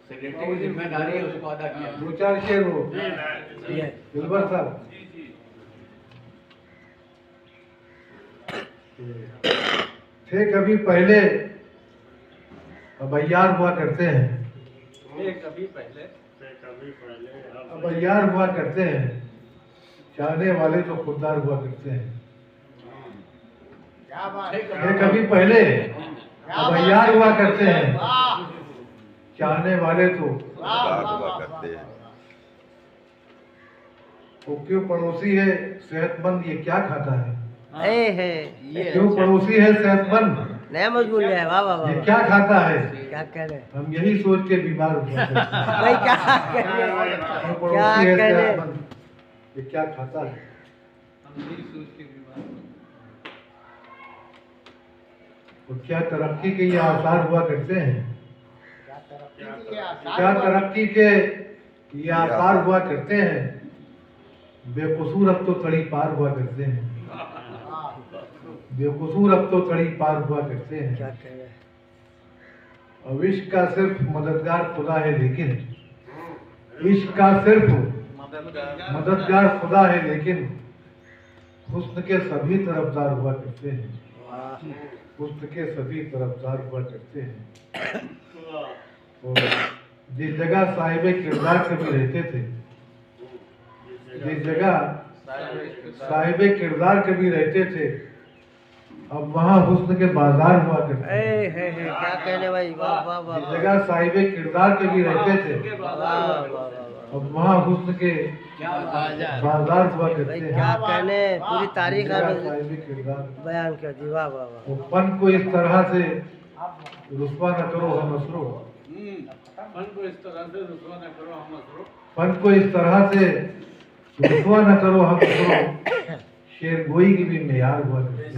Secretary की जिम्मेदारी है, उसको अदा किया। दो चार शेर हो दिलबर साहब। थे कभी पहले अब अय्यार हुआ करते हैं, कभी पहले अब अय्यार हुआ करते हैं, चाहने वाले तो खुददार हुआ करते हैं। थे कभी पहले अब अय्यार हुआ करते हैं, चाहने वाले तो हुआ करते हैं। वो क्यों पड़ोसी है सेहतमंद ये क्या खाता है, ये क्यों पड़ोसी है सेहतमंद नया मजबूत है। वाह वाह ये वाह, क्या खाता है, क्या कह रहे हम यही सोच के बीमार हो जाते हैं। भाई, क्या कह रहे क्यों क्या पड़ोसी है कह रहे सेहतमंद ये क्या खाता है। हम यही सोच के बीमार हो। तो क्या तरक्की के ये आसार हुआ करते हैं, क्या तरक्की के ये आसार हुआ करते हैं, बेकसूर अब तो तड़ी पार हुआ करते हैं, बेकसूर अब तो तड़ी पार हुआ करते हैं। क्या कह रहे अब इश्क का सिर्फ मददगार खुदा है, लेकिन इश्क का सिर्फ मददगार खुदा है, लेकिन हुस्न के सभी तरफदार हुआ करते हैं, हुस्न के सभी तरफदार हुआ करते हैं। और जिस जगह साहिब किरदार कभी रहते थे, जिस जगह साहिब किरदार कभी रहते थे, अब वहाँ हुस्न के बाजार हुआ करते हैं। क्या कहने भाई, वाह वाह वाह जिस जगह साहिब किरदार कभी रहते थे, वाह वाह वाह। अब वहाँ हुस्न के क्या बाजार। बाजार हुआ करते भाई हैं। क्या कहने, पूरी जिस तारीख जगह आपने साहिब किरदार बयान कर दी। वाह वाह वाह। वो फन को इस तरह से रुस्वा न करो हम असरो, फन को इस तरह से रुसवा न करो हम असरो, फन को इस तरह से रुस्वा न करो हम असरो, शेर गोई की भी मेयार हुआ करते हैं।